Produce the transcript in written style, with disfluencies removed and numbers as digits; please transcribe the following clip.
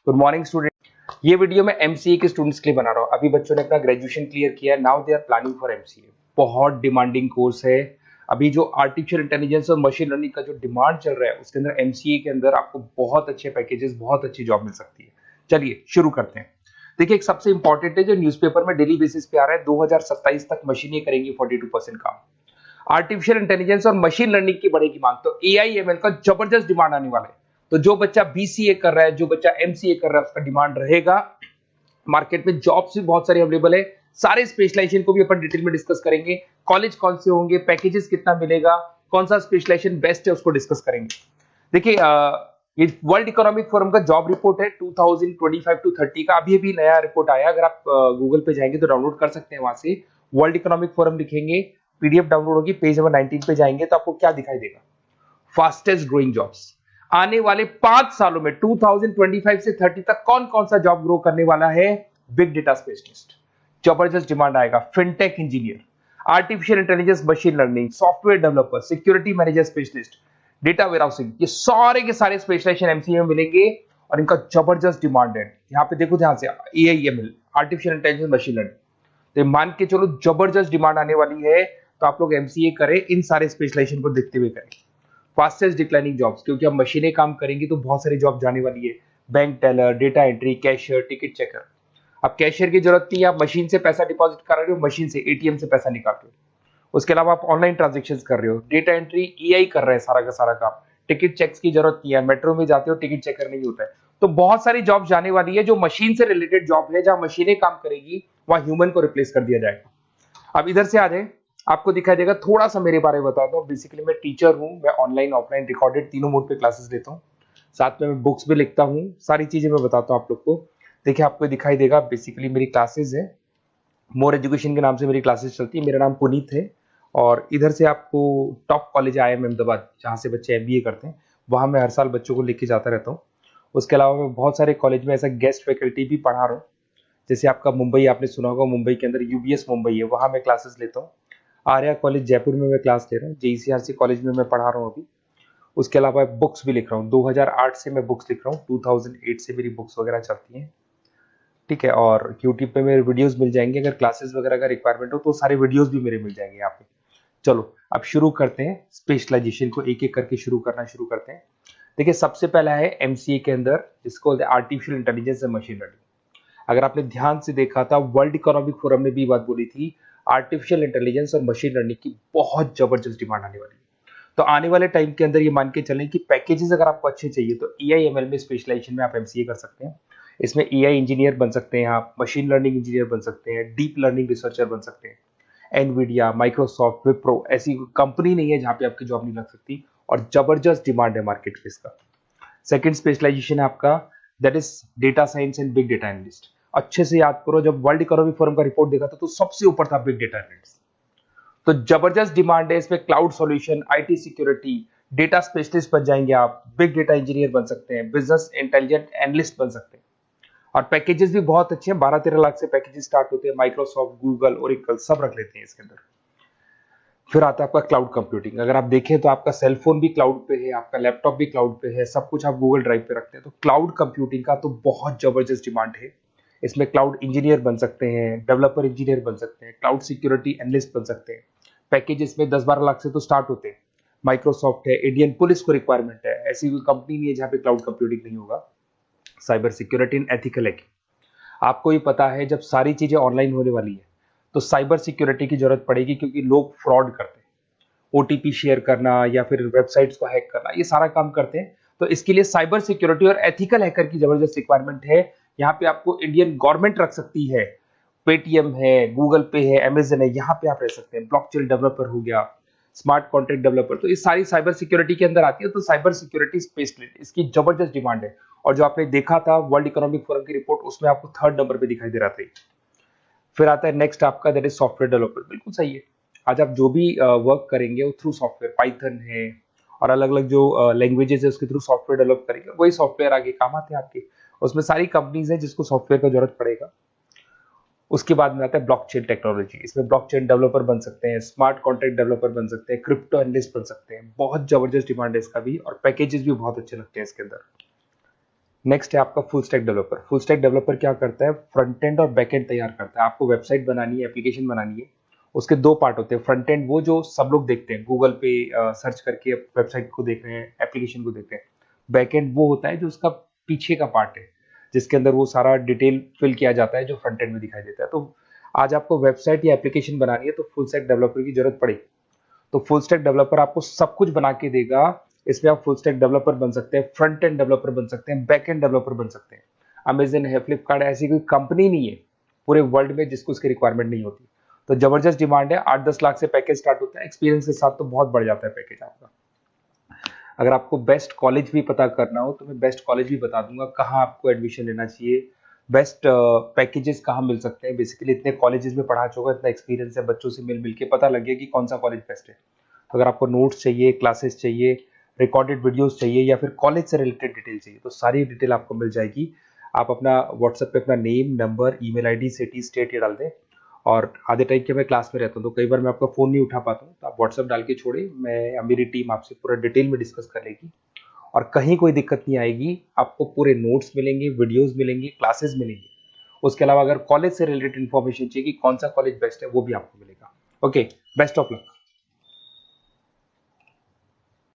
Good morning student. ये video मैं MCA के स्टूडेंट्स के लिए बना रहा हूँ। अभी बच्चों ने अपना ग्रेजुएशन क्लियर किया, now they are planning for MCA. बहुत डिमांडिंग कोर्स है। अभी जो आर्टिफिशियल इंटेलिजेंस और मशीन लर्निंग का जो डिमांड चल रहा है उसके अंदर एमसीए के अंदर आपको बहुत अच्छे पैकेजेस, बहुत अच्छी जॉब मिल सकती है। चलिए शुरू करते हैं। देखिए, एक सबसे इंपॉर्टेंट है जो न्यूज़पेपर में डेली बेसिस पे आ रहा है, 2027 तक मशीनें करेंगी 42% काम। आर्टिफिशियल इंटेलिजेंस और मशीन लर्निंग की बढ़ेगी मांग, तो एआई एमएल का जबरदस्त डिमांड आने वाला है। तो जो बच्चा बीसीए कर रहा है, जो बच्चा एमसीए कर रहा है, उसका डिमांड रहेगा। मार्केट में जॉब्स भी बहुत सारे अवेलेबल है। सारे स्पेशलाइजेशन को भी अपन डिटेल में डिस्कस करेंगे। कॉलेज कौन से होंगे, पैकेजेस कितना मिलेगा, कौन सा स्पेशलाइजेशन बेस्ट है, उसको डिस्कस करेंगे। देखिए, ये वर्ल्ड इकोनॉमिक फोरम का जॉब रिपोर्ट है 2025 टू 30 का। अभी अभी नया रिपोर्ट आया, अगर आप गूगल पे जाएंगे तो डाउनलोड कर सकते हैं। वहां से वर्ल्ड इकोनॉमिक फोरम लिखेंगे, पीडीएफ डाउनलोड होगी, पेज नंबर 19 पे जाएंगे तो आपको क्या दिखाई देगा, फास्टेस्ट ग्रोइंग जॉब्स। आने वाले 5 सालों में 2025 से 30 तक कौन कौन सा जॉब ग्रो करने वाला है। बिग डेटा स्पेशलिस्ट, जबरदस्त डिमांड आएगा। Fintech engineer, artificial intelligence machine learning, software developer, security manager specialist, data warehousing, ये सारे के सारे स्पेशलाइजेशन एमसीए में मिलेंगे और इनका जबरदस्त डिमांड है। यहाँ पे देखो ध्यान से, AI ML, artificial intelligence machine learning, तो मान के चलो जबरदस्त डिमांड आने वाली है। तो आप लोग एमसीए करें, इन सारे स्पेशलाइजेशन को देखते हुए करें। फास्टेस्ट डिक्लाइनिंग जॉब्स, क्योंकि अब मशीनें काम करेंगी तो बहुत सारी जॉब जाने वाली है। Bank teller, data entry, cashier, ticket checker. अब कैशियर की जरूरत नहीं है, आप मशीन से पैसा डिपॉजिट कर रहे हो, मशीन से एटीएम से पैसा निकाल रहे हो। उसके अलावा आप ऑनलाइन ट्रांजेक्शन कर रहे हो। डेटा एंट्री एआई कर रहा है सारा का सारा काम। टिकट चेक्स की जरूरत नहीं है, मेट्रो में जाते हो टिकट चेकर नहीं होता है। तो बहुत सारी जॉब जाने वाली है जो मशीन से रिलेटेड जॉब है, जहां मशीनें काम करेगी वहां ह्यूमन को रिप्लेस कर दिया जाएगा। अब इधर से आ जाए, आपको दिखाई देगा। थोड़ा सा मेरे बारे में बताता हूँ। बेसिकली मैं टीचर हूँ, मैं ऑनलाइन ऑफलाइन रिकॉर्डेड तीनों मोड पे क्लासेस लेता हूँ। साथ में मैं बुक्स भी लिखता हूँ, सारी चीजें मैं बताता हूँ आप लोग को। देखिए, आपको दिखाई देगा बेसिकली मेरी क्लासेस है, मोर एजुकेशन के नाम से मेरी क्लासेस चलती है। मेरा नाम पुनीत है और इधर से आपको टॉप कॉलेज IIM अहमदाबाद, जहाँ से बच्चे एमबीए करते हैं, वहाँ मैं हर साल बच्चों को लेके जाता रहता हूँ। उसके अलावा मैं बहुत सारे कॉलेज में ऐसा गेस्ट फैकल्टी भी पढ़ा रहा हूँ। जैसे आपका मुंबई, आपने सुना होगा, मुंबई के अंदर यूबीएस मुंबई है, वहाँ मैं क्लासेस लेता हूँ। आर्या कॉलेज जयपुर में मैं क्लास ले रहा हूँ। जेईसीआरसी कॉलेज में मैं पढ़ा रहा हूँ अभी। उसके अलावा बुक्स भी लिख रहा हूँ। 2008 से मैं बुक्स लिख रहा हूँ, 2008 से मेरी बुक्स वगैरह चलती हैं। ठीक है, और यूट्यूब पे मेरे वीडियोस मिल जाएंगे। अगर क्लासेस वगैरह का रिक्वायरमेंट हो तो सारे वीडियोस भी मेरे मिल जाएंगे यहाँ पे। चलो अब शुरू करते हैं, स्पेशलाइजेशन को एक एक करके शुरू करते हैं। देखिए, सबसे पहला है एमसीए के अंदर जिसको बोलते हैं artificial intelligence and machine learning. अगर आपने ध्यान से देखा था, वर्ल्ड इकोनॉमिक फोरम ने भी बात बोली थी, आर्टिफिशियल इंटेलिजेंस और मशीन लर्निंग की बहुत जबरदस्त डिमांड आने वाली है। तो आने वाले टाइम के अंदर ये मान के चलें कि पैकेजेस अगर आपको अच्छे चाहिए तो एआई एमएल में स्पेशलाइजेशन में आप एमसीए कर सकते हैं। इसमें एआई इंजीनियर बन सकते हैं, आप मशीन लर्निंग इंजीनियर बन सकते हैं, डीप लर्निंग रिसर्चर बन सकते हैं। एनवीडिया, माइक्रोसॉफ्ट, विप्रो, ऐसी कंपनी नहीं है जहां पे आपकी जॉब नहीं लग सकती, और जबरदस्त डिमांड है मार्केट में इसका। सेकंड स्पेशलाइजेशन है आपका, that is data science and big data analyst. अच्छे से याद करो, जब वर्ल्ड इकोनॉमिक फोरम का रिपोर्ट देखा था तो सबसे ऊपर था बिग डेटा एनालिस्ट। तो जबरदस्त डिमांड है इसमें। Cloud solution, IT security, data specialist बन जाएंगे आप, बिग डेटा इंजीनियर बन सकते हैं, बिजनेस इंटेलिजेंट एनालिस्ट बन सकते हैं। और पैकेजेस भी बहुत अच्छे हैं, 12-13 लाख से पैकेजेस स्टार्ट होते हैं। माइक्रोसॉफ्ट, गूगल, ओरेकल सब रख लेते हैं इसके अंदर। फिर आता है आपका क्लाउड कंप्यूटिंग। अगर आप देखें तो आपका सेल फोन भी क्लाउड पे है, आपका लैपटॉप भी क्लाउड पे है, सब कुछ आप गूगल ड्राइव पे रखते हैं। तो क्लाउड कंप्यूटिंग का तो बहुत जबरदस्त डिमांड है। इसमें क्लाउड इंजीनियर बन सकते हैं, डेवलपर इंजीनियर बन सकते हैं, क्लाउड सिक्योरिटी एनालिस्ट बन सकते हैं। पैकेज इसमें 10-12 लाख से तो स्टार्ट होते हैं। माइक्रोसॉफ्ट है, इंडियन पुलिस को रिक्वायरमेंट है, ऐसी कोई कंपनी नहीं है जहां पे क्लाउड कंप्यूटिंग नहीं होगा। Cyber security and ethical hacking, आपको ही पता है जब सारी चीजें ऑनलाइन होने वाली है तो साइबर सिक्योरिटी की जरूरत पड़ेगी, क्योंकि लोग फ्रॉड करते हैं। ओटीपी शेयर करना या फिर वेबसाइट्स को हैक करना, ये सारा काम करते हैं। तो इसके लिए साइबर सिक्योरिटी और एथिकल हैकर की जबरदस्त रिक्वायरमेंट है। यहाँ पे आपको इंडियन गवर्नमेंट रख सकती है, पेटीएम है, गूगल पे है, अमेजन है, यहाँ पे आप रह सकते हैं। ब्लॉकचेन डेवलपर हो गया, स्मार्ट कॉन्ट्रैक्ट डेवलपर, तो ये सारी साइबर सिक्योरिटी के अंदर आती है। तो साइबर सिक्योरिटी स्पेशलिस्ट, इसकी जबरदस्त डिमांड है। और जो आपने देखा था वर्ल्ड इकोनॉमिक फोरम की रिपोर्ट, उसमें आपको 3rd नंबर पे दिखाई दे रहा था। फिर आता है नेक्स्ट आपका, दैट इज सॉफ्टवेयर डेवलपर। बिल्कुल सही है। आज आप जो भी वर्क करेंगे वो थ्रू सॉफ्टवेयर, पाइथन है और अलग अलग जो लैंग्वेजेस है उसके थ्रू सॉफ्टवेयर डेवलप करेंगे, वही सॉफ्टवेयर आगे काम आते हैं आपके। उसमें सारी कंपनीज है जिसको सॉफ्टवेयर का जरूरत पड़ेगा। उसके बाद में आता है ब्लॉकचेन टेक्नोलॉजी। इसमें ब्लॉकचेन डेवलपर बन सकते हैं, स्मार्ट कॉन्ट्रैक्ट डेवलपर बन सकते हैं, क्रिप्टो एनालिस्ट बन सकते हैं। बहुत जबरदस्त डिमांड है इसका भी, और पैकेजेस भी बहुत अच्छे लगते हैं इसके अंदर। नेक्स्ट है आपका full stack developer. Full stack developer क्या करता है, फ्रंट एंड और बैक एंड तैयार करता है। आपको वेबसाइट बनानी है, एप्लीकेशन बनानी है, उसके दो पार्ट होते हैं। फ्रंट एंड वो जो सब लोग देखते हैं, गूगल पे सर्च करके वेबसाइट को देख रहे हैं, एप्लीकेशन को देख रहे हैं। बैक एंड वो होता है जो उसका पीछे का पार्ट है, जिसके अंदर वो सारा डिटेल फिल किया जाता है जो फ्रंट एंड में दिखाई देता है। तो आज आपको वेबसाइट या एप्लीकेशन बनानी है तो फुल स्टैक डेवलपर की जरूरत पड़ेगी। तो फुल स्टैक डेवलपर आपको सब कुछ बना के देगा। इसमें आप फुल स्टैक डेवलपर बन सकते हैं, फ्रंट एंड डेवलपर बन सकते हैं, बैक एंड डेवलपर बन सकते हैं। अमेजन है, फ्लिपकार्ट, ऐसी कोई कंपनी नहीं है पूरे वर्ल्ड में जिसको इसकी रिक्वायरमेंट नहीं होती। तो जबरदस्त डिमांड है, 8-10 लाख से पैकेज स्टार्ट होता है, एक्सपीरियंस के साथ तो बहुत बढ़ जाता है पैकेज आपका। अगर आपको बेस्ट कॉलेज भी पता करना हो तो मैं बेस्ट कॉलेज भी बता दूंगा, कहाँ आपको एडमिशन लेना चाहिए, बेस्ट पैकेजेस कहाँ मिल सकते हैं। बेसिकली इतने कॉलेजेस में पढ़ा चुका, इतना एक्सपीरियंस है, बच्चों से मिल मिल के पता लग गया कि कौन सा कॉलेज बेस्ट है। तो अगर आपको नोट्स चाहिए, क्लासेस चाहिए, रिकॉर्डेड वीडियोस चाहिए, या फिर कॉलेज से रिलेटेड डिटेल चाहिए, तो सारी डिटेल आपको मिल जाएगी। आप अपना व्हाट्सएप पे अपना name, number, email ID, city, state ये डाल दें। और आधे टाइम के मैं क्लास में रहता हूँ तो कई बार मैं आपका फ़ोन नहीं उठा पाता हूँ, तो आप व्हाट्सएप डाल के छोड़े, मैं या मेरी टीम आपसे पूरा डिटेल में डिस्कस कर लेगी। और कहीं कोई दिक्कत नहीं आएगी, आपको पूरे नोट्स मिलेंगे, वीडियोस मिलेंगे, क्लासेस मिलेंगी। उसके अलावा अगर कॉलेज से रिलेटेड इन्फॉर्मेशन चाहिए कि कौन सा कॉलेज बेस्ट है, वो भी आपको मिलेगा। Okay, best of luck.